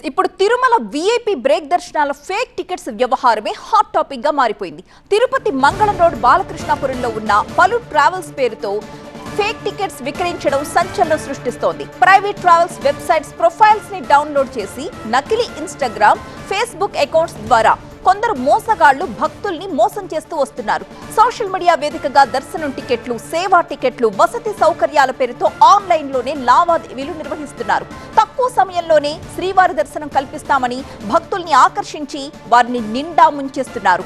ఇప్పుడు Tirumala VIP break దర్శనాల fake tickets వ్యవహారమే హాట్ టాపిక్ గా మారిపోయింది. తిరుపతి మంగళం రోడ్ బాలకృష్ణాపురంలో ఉన్న పలు ట్రావెల్స్ పేరుతో ఫేక్ టికెట్స్ విక్రయించడం సంచలనం సృష్టిస్తోంది. ప్రైవేట్ ట్రావెల్స్ వెబ్సైట్స్ ప్రొఫైల్స్ ని డౌన్లోడ్ చేసి నకిలీ ఇన్‌స్టాగ్రామ్, ఫేస్బుక్ అకౌంట్స్ ద్వారా కొందరు మోసగాళ్లు భక్తుల్ని మోసం చేస్తూ వస్తున్నారు. సోషల్ మీడియా వేదికగా దర్శనం టికెట్లు, సేవా టికెట్లు, వసతి సౌకర్యాల పేరుతో ఆన్లైన్ లోనే లావాదేవీలు నిర్వహిస్తున్నారు. తక్కువ సమయంలోనే శ్రీవారి దర్శనం కల్పిస్తామని భక్తుల్ని ఆకర్షించి వారిని నిండా ముంచేస్తున్నారు.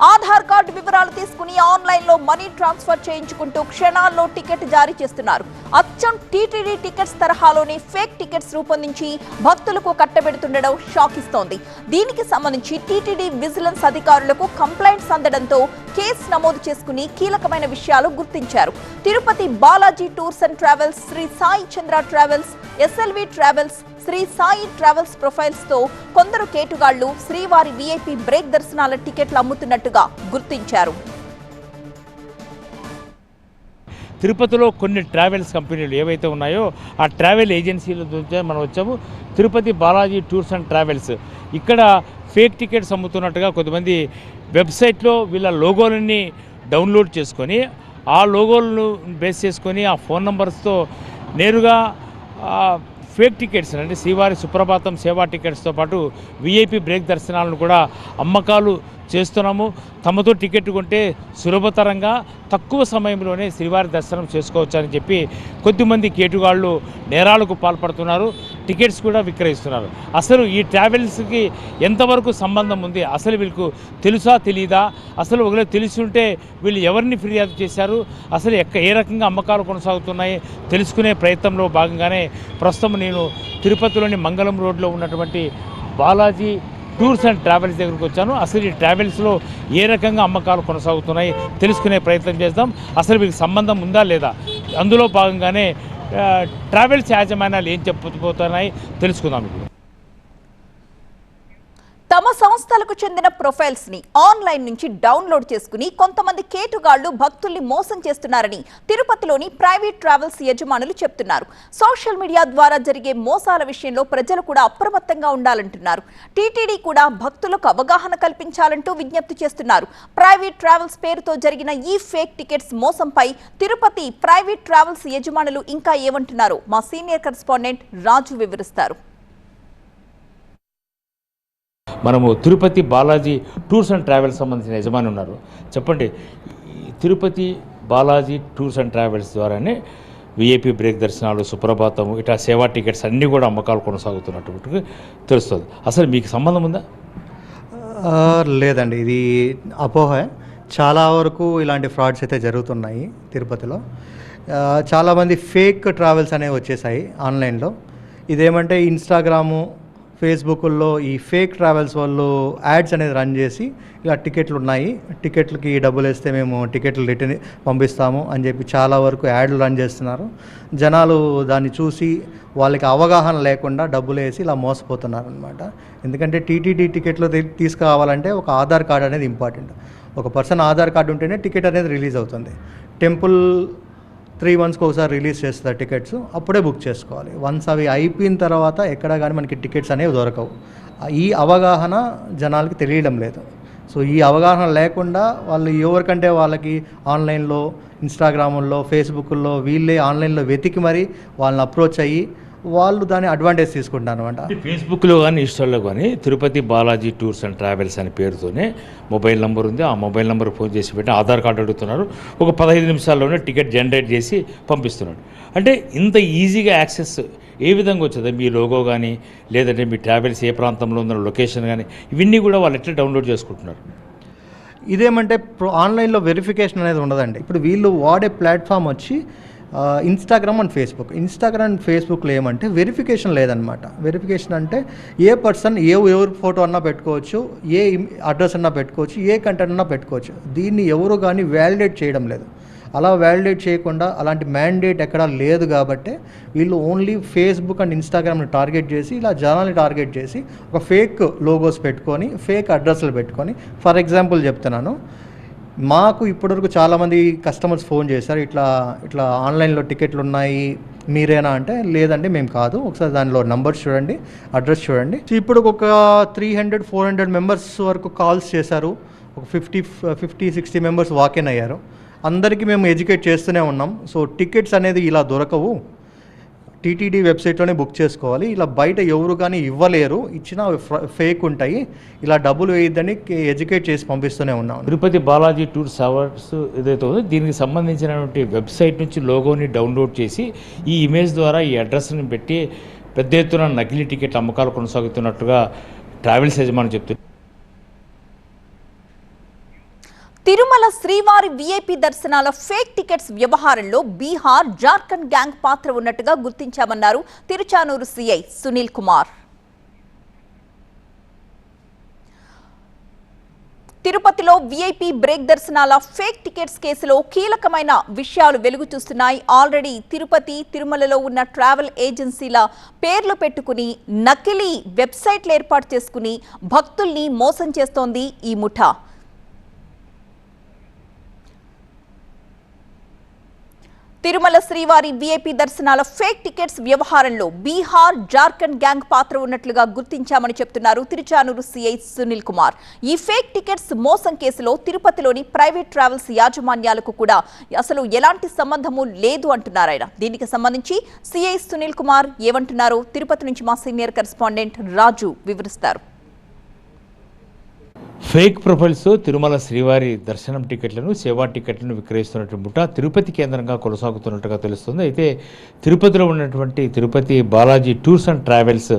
ఆధార్ కార్డు వివరాలు తీసుకుని ఆన్లైన్ లో మనీ ట్రాన్స్ఫర్ చేయించుకుంటూ క్షణాల్లో టికెట్ జారీ చేస్తున్నారు. అచ్చం టీటీడీ టికెట్స్ తరహాలోనే ఫేక్ టికెట్స్ రూపొందించి భక్తులకు కట్టబెడుతుండడం షాక్ ఇస్తోంది. దీనికి సంబంధించి టీటీడీ విజిలెన్స్ అధికారులకు కంప్లైంట్స్ అందడంతో కేసు నమోదు చేసుకుని కీలకమైన విషయాలు గుర్తించారు. Tirupati Balaji tours and travels, Sri Sai Chandra travels, SLV travels, Sri Sai travels profiles తో కొందరు కేటుగాళ్లు శ్రీవారి వీఐపీ బ్రేక్ దర్శనాల టికెట్లు అమ్ముతున్నట్టుగా గుర్తించారు. తిరుపతిలో కొన్ని ట్రావెల్స్ కంపెనీలు ఏవైతే ఉన్నాయో ఆ ట్రావెల్ ఏజెన్సీల నుంచి మనం వచ్చాము. Tirupati Balaji tours and travels ఇక్కడ ఫేక్ టికెట్స్ అమ్ముతున్నట్టుగా కొంతమంది వెబ్సైట్లో వీళ్ళ లోగోలని డౌన్లోడ్ చేసుకొని ఆ లోగోలను బేస్ చేసుకొని ఆ ఫోన్ నంబర్స్తో నేరుగా ఫేక్ టికెట్స్ అంటే శ్రీవారి సుప్రభాతం సేవా టికెట్స్తో పాటు వీఐపీ బ్రేక్ దర్శనాలను కూడా అమ్మకాలు చేస్తున్నాము. తమతో టికెట్ కొంటే సులభతరంగా తక్కువ సమయంలోనే శ్రీవారి దర్శనం చేసుకోవచ్చని చెప్పి కొద్దిమంది కేటుగాళ్ళు నేరాలకు పాల్పడుతున్నారు. టికెట్స్ కూడా విక్రయిస్తున్నారు. అసలు ఈ ట్రావెల్స్కి ఎంతవరకు సంబంధం ఉంది, అసలు వీళ్ళకు తెలుసా తెలీదా, అసలు ఒకవేళ తెలుసుంటే వీళ్ళు ఎవరిని ఫిర్యాదు చేశారు, అసలు ఏ రకంగా అమ్మకాలు కొనసాగుతున్నాయి తెలుసుకునే ప్రయత్నంలో భాగంగానే ప్రస్తుతం నేను తిరుపతిలోని మంగళం రోడ్లో ఉన్నటువంటి బాలాజీ టూర్స్ అండ్ ట్రావెల్స్ దగ్గరికి వచ్చాను. అసలు ఈ ట్రావెల్స్లో ఏ రకంగా అమ్మకాలు కొనసాగుతున్నాయి తెలుసుకునే ప్రయత్నం చేద్దాం. అసలు వీళ్ళకి సంబంధం ఉందా లేదా, అందులో భాగంగానే ట్రావెల్స్ యాజమాన్యాలు ఏం చెప్పబోతున్నాయి తెలుసుకుందాం. ఇప్పుడు తమ సంస్థలకు చెందిన ప్రొఫైల్స్ ని ఆన్లైన్ నుంచి డౌన్లోడ్ చేసుకుని కొంతమంది కేటుగాళ్లు భక్తుల్ని మోసం చేస్తున్నారని తిరుపతిలోని ప్రైవేట్ ట్రావెల్స్ యజమానులు చెప్తున్నారు. సోషల్ మీడియా ద్వారా జరిగే మోసాల విషయంలో ప్రజలు కూడా అప్రమత్తంగా ఉండాలంటున్నారు. టీటీడీ కూడా భక్తులకు అవగాహన కల్పించాలంటూ విజ్ఞప్తి చేస్తున్నారు. ప్రైవేట్ ట్రావెల్స్ పేరుతో జరిగిన ఈ ఫేక్ టికెట్స్ మోసంపై తిరుపతి ప్రైవేట్ ట్రావెల్స్ యజమానులు ఇంకా ఏమంటున్నారో మా సీనియర్ కరెస్పాండెంట్ రాజు వివరిస్తారు. మనము Tirupati Balaji tours and travels సంబంధించిన యజమాని ఉన్నారు. చెప్పండి, Tirupati Balaji tours and travels ద్వారానే వీఐపీ బ్రేక్ దర్శనాలు, సుప్రభాతం ఇట్లా సేవా టికెట్స్ అన్నీ కూడా అమ్మకాలు కొనసాగుతున్నట్టు తెలుస్తుంది. అసలు మీకు సంబంధం ఉందా? లేదండి, ఇది అపోహ. చాలా వరకు ఇలాంటి ఫ్రాడ్స్ అయితే జరుగుతున్నాయి తిరుపతిలో. చాలామంది ఫేక్ ట్రావెల్స్ అనేవి వచ్చేసాయి ఆన్లైన్లో. ఇదేమంటే ఇన్స్టాగ్రాము, ఫేస్బుక్లో ఈ ఫేక్ ట్రావెల్స్ వాళ్ళు యాడ్స్ అనేది రన్ చేసి ఇలా టికెట్లు ఉన్నాయి, టికెట్లకి డబ్బులు వేస్తే మేము టికెట్లు రిటర్న్ పంపిస్తాము అని చెప్పి చాలా వరకు యాడ్లు రన్ చేస్తున్నారు. జనాలు దాన్ని చూసి వాళ్ళకి అవగాహన లేకుండా డబ్బులు వేసి ఇలా మోసపోతున్నారు అనమాట. ఎందుకంటే టీటీడీ టికెట్లు తీసుకురావాలంటే ఒక ఆధార్ కార్డు అనేది ఇంపార్టెంట్. ఒక పర్సన్ ఆధార్ కార్డు ఉంటేనే టికెట్ అనేది రిలీజ్ అవుతుంది. టెంపుల్ 3 monthsకి ఒకసారి రిలీజ్ చేస్తారు టికెట్స్, అప్పుడే బుక్ చేసుకోవాలి. వన్స్ అవి అయిపోయిన తర్వాత ఎక్కడ కానీ మనకి టికెట్స్ అనేవి దొరకవు. ఈ అవగాహన జనాలకి తెలియడం లేదు. సో ఈ అవగాహన లేకుండా వాళ్ళు ఎవరికంటే వాళ్ళకి ఆన్లైన్లో, ఇన్స్టాగ్రాముల్లో, ఫేస్బుక్లో వీళ్ళే ఆన్లైన్లో వెతికి మరీ వాళ్ళని అప్రోచ్ అయ్యి వాళ్ళు దాన్ని అడ్వాంటేజ్ తీసుకుంటారు అనమాట. ఫేస్బుక్లో కానీ ఇన్స్టాల్లో కానీ Tirupati Balaji tours and travels అనే పేరుతోనే మొబైల్ నెంబర్ ఉంది. ఆ మొబైల్ నెంబర్ ఫోన్ చేసి పెట్టి ఆధార్ కార్డు అడుగుతున్నారు. ఒక 15 నిమిషాల్లోనే టికెట్ జనరేట్ చేసి పంపిస్తున్నాడు. అంటే ఇంత ఈజీగా యాక్సెస్ ఏ విధంగా వచ్చేది? మీ లోగో కానీ లేదంటే మీ ట్రావెల్స్ ఏ ప్రాంతంలో ఉందో లొకేషన్ కానీ ఇవన్నీ కూడా వాళ్ళు ఎట్లా డౌన్లోడ్ చేసుకుంటున్నారు? ఇదేమంటే ఆన్లైన్లో వెరిఫికేషన్ అనేది ఉండదండి. ఇప్పుడు వీళ్ళు వాడే ప్లాట్ఫామ్ వచ్చి Instagram and Facebook. Instagram and ఫేస్బుక్లో ఏమంటే వెరిఫికేషన్ లేదనమాట. వెరిఫికేషన్ అంటే ఏ పర్సన్ ఎవరి ఫోటో అన్నా పెట్టుకోవచ్చు, ఏ అడ్రస్ అన్నా పెట్టుకోవచ్చు, ఏ కంటెంట్ అన్నా పెట్టుకోవచ్చు. దీన్ని ఎవరు కానీ వ్యాలిడేట్ చేయడం లేదు. అలా వ్యాలిడేట్ చేయకుండా అలాంటి మ్యాండేట్ ఎక్కడా లేదు కాబట్టి వీళ్ళు ఓన్లీ ఫేస్బుక్ అండ్ ఇన్స్టాగ్రామ్ని టార్గెట్ చేసి ఇలా జనాల్ని టార్గెట్ చేసి ఒక ఫేక్ లోగోస్ పెట్టుకొని, ఫేక్ అడ్రస్లు పెట్టుకొని, ఫర్ ఎగ్జాంపుల్ చెప్తున్నాను, మాకు ఇప్పటివరకు చాలామంది కస్టమర్స్ ఫోన్ చేశారు, ఇట్లా ఇట్లా ఆన్లైన్లో టికెట్లు ఉన్నాయి మీరేనా అంటే, లేదండి మేము కాదు, ఒకసారి దానిలో నంబర్స్ చూడండి, అడ్రస్ చూడండి. ఇప్పుడు ఒక 300-400 మెంబర్స్ వరకు కాల్స్ చేశారు, ఒక 50-60 మెంబర్స్ వాకిన్ అయ్యారు. అందరికీ మేము ఎడ్యుకేట్ చేస్తూనే ఉన్నాం. సో టికెట్స్ అనేది ఇలా దొరకవు, టీటీడీ వెబ్సైట్లోనే బుక్ చేసుకోవాలి, ఇలా బయట ఎవరు కానీ ఇవ్వలేరు, ఇచ్చిన ఫేక్ ఉంటాయి, ఇలా డబ్బులు వేయద్దని ఎడ్యుకేట్ చేసి పంపిస్తూనే ఉన్నాం. తిరుపతి బాలాజీ టూర్స్ అవర్స్ ఏదైతే ఉందో దీనికి సంబంధించినటువంటి వెబ్సైట్ నుంచి లోగోని డౌన్లోడ్ చేసి ఈ ఇమేజ్ ద్వారా ఈ అడ్రస్ని పెట్టి పెద్ద ఎత్తున నకిలీ టికెట్ల అమ్మకాలు కొనసాగుతున్నట్టుగా ట్రావెల్స్ యజమాని చెప్తున్నారు. తిరుమల శ్రీవారి వీఐపీ దర్శనాల ఫేక్ టికెట్స్ వ్యవహారంలో బీహార్, జార్ఖండ్ గ్యాంగ్ పాత్ర ఉన్నట్టుగా గుర్తించామన్నారు తిరుచానూరు సిఐ సునీల్ కుమార్. తిరుపతిలో వీఐపీ బ్రేక్ దర్శనాల ఫేక్ టికెట్స్ కేసులో కీలకమైన విషయాలు వెలుగు చూస్తున్నాయి. ఆల్రెడీ తిరుపతి, తిరుమలలో ఉన్న ట్రావెల్ ఏజెన్సీల పేర్లు పెట్టుకుని నకిలీ వెబ్సైట్లు ఏర్పాటు చేసుకుని భక్తుల్ని మోసం చేస్తోంది ఈ ముఠా. తిరుమల శ్రీవారి వీఐపీ దర్శనాల ఫేక్ టికెట్స్ వ్యవహారంలో బీహార్, జార్ఖండ్ గ్యాంగ్ పాత్ర ఉన్నట్లుగా గుర్తించామని చెప్తున్నారు తిరుచానూరు సిఐ సునీల్ కుమార్. ఈ ఫేక్ టికెట్స్ మోసం కేసులో తిరుపతిలోని ప్రైవేట్ ట్రావెల్స్ యాజమాన్యాలకు కూడా అసలు ఎలాంటి సంబంధము లేదు అంటున్నారు ఆయన. దీనికి సంబంధించి సిఐ సునీల్ కుమార్ ఏమంటున్నారో తిరుపతి నుంచి మా సీనియర్ కరెస్పాండెంట్ రాజు వివరిస్తారు. ఫేక్ ప్రొఫైల్స్తో తిరుమల శ్రీవారి దర్శనం టికెట్లను, సేవా టికెట్లను విక్రయిస్తున్నట్టు ముఠా తిరుపతి కేంద్రంగా కొనసాగుతున్నట్టుగా తెలుస్తుంది. అయితే తిరుపతిలో ఉన్నటువంటి Tirupati Balaji tours and travels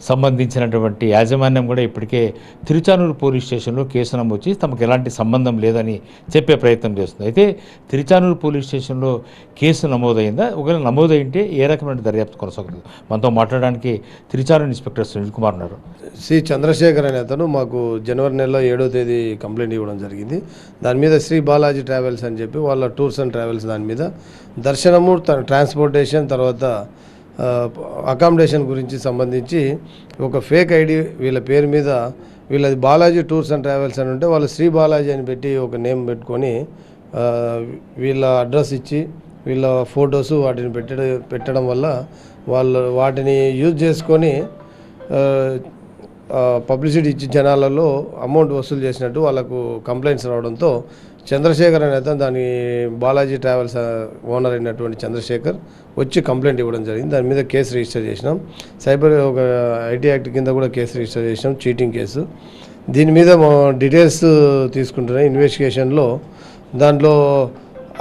సంబంధించినటువంటి యాజమాన్యం కూడా ఇప్పటికే తిరుచానూరు పోలీస్ స్టేషన్లో కేసు నమోదు చేసి తమకు ఎలాంటి సంబంధం లేదని చెప్పే ప్రయత్నం చేస్తుంది. అయితే తిరుచానూరు పోలీస్ స్టేషన్లో కేసు నమోదైందా, ఒకవేళ నమోదైంటే ఏ రకమైన దర్యాప్తు కొనసాగుతుంది? మనతో మాట్లాడడానికి తిరుచానూరు ఇన్స్పెక్టర్ సునీల్ కుమార్ ఉన్నారు. శ్రీ చంద్రశేఖర్ అనే అతను మాకు జనవరి నెలలో 7వ తేదీ కంప్లైంట్ ఇవ్వడం జరిగింది. దాని మీద శ్రీ బాలాజీ ట్రావెల్స్ అని చెప్పి వాళ్ళ టూర్స్ అండ్ ట్రావెల్స్ దాని మీద దర్శనము, ట్రాన్స్పోర్టేషన్, తర్వాత అకామిడేషన్ గురించి సంబంధించి ఒక ఫేక్ ఐడి వీళ్ళ పేరు మీద, వీళ్ళది బాలాజీ టూర్స్ అండ్ ట్రావెల్స్ అని ఉంటే వాళ్ళు శ్రీ బాలాజీ అని పెట్టి ఒక నేమ్ పెట్టుకొని వీళ్ళ అడ్రస్ ఇచ్చి వీళ్ళ ఫొటోస్ వాటిని పెట్టడం వల్ల వాళ్ళు వాటిని యూజ్ చేసుకొని పబ్లిసిటీ ఇచ్చి జనాలలో అమౌంట్ వసూలు చేసినట్టు వాళ్ళకు కంప్లైంట్స్ రావడంతో చంద్రశేఖర్ అనే అతను దాని బాలాజీ ట్రావెల్స్ ఓనర్ అయినటువంటి చంద్రశేఖర్ వచ్చి కంప్లైంట్ ఇవ్వడం జరిగింది. దాని మీద కేసు రిజిస్టర్ చేసినాం. సైబర్ ఒక ఐటీ యాక్ట్ కింద కూడా కేసు రిజిస్టర్ చేసినాం, చీటింగ్ కేసు. దీని మీద డీటెయిల్స్ తీసుకుంటున్నాం ఇన్వెస్టిగేషన్లో. దాంట్లో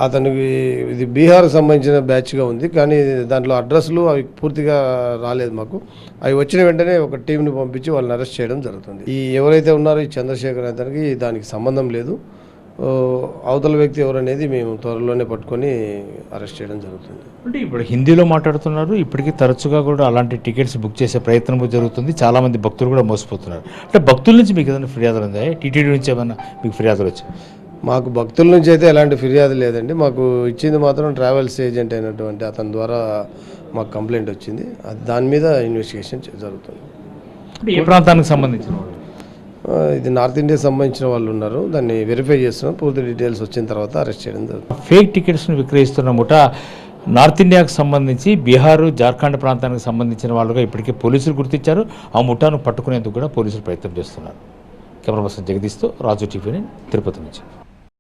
అతనికి ఇది బీహార్కి సంబంధించిన బ్యాచ్గా ఉంది, కానీ దాంట్లో అడ్రస్లు అవి పూర్తిగా రాలేదు మాకు. అవి వచ్చిన వెంటనే ఒక టీంని పంపించి వాళ్ళని అరెస్ట్ చేయడం జరుగుతుంది. ఈ ఎవరైతే ఉన్నారో ఈ చంద్రశేఖర్ అతనికి దానికి సంబంధం లేదు. అవతల వ్యక్తి ఎవరనేది మేము త్వరలోనే పట్టుకొని అరెస్ట్ చేయడం జరుగుతుంది. అంటే ఇప్పుడు హిందీలో మాట్లాడుతున్నారు, ఇప్పటికీ తరచుగా కూడా అలాంటి టికెట్స్ బుక్ చేసే ప్రయత్నం జరుగుతుంది. చాలామంది భక్తులు కూడా మోసపోతున్నారు. అంటే భక్తుల నుంచి మీకు ఏదైనా ఫిర్యాదులు ఉన్నాయా? టీటీడీ నుంచి ఏమైనా మీకు ఫిర్యాదులు వచ్చాయి? మాకు భక్తుల నుంచి అయితే ఎలాంటి ఫిర్యాదు లేదండి. మాకు ఇచ్చింది మాత్రం ట్రావెల్స్ ఏజెంట్ అయినటువంటి అతని ద్వారా మాకు కంప్లైంట్ వచ్చింది. దాని మీద ఇన్వెస్టిగేషన్ జరుగుతుంది. ఏ ప్రాంతానికి సంబంధించిన వాళ్ళు? ఇది నార్త్ ఇండియాకి సంబంధించిన వాళ్ళు ఉన్నారు, దాన్ని వెరిఫై చేస్తున్నాం. పూర్తి డీటెయిల్స్ వచ్చిన తర్వాత అరెస్ట్ చేయడం జరుగుతుంది. ఫేక్ టికెట్స్ను విక్రయిస్తున్న ముఠా నార్త్ ఇండియాకు సంబంధించి బీహారు, జార్ఖండ్ ప్రాంతానికి సంబంధించిన వాళ్ళుగా ఇప్పటికే పోలీసులు గుర్తించారు. ఆ ముఠాను పట్టుకునేందుకు కూడా పోలీసులు ప్రయత్నం చేస్తున్నారు. కెమెరా పర్సన్ జగదీష్తో రాజు టీవీ తిరుపతి నుంచి.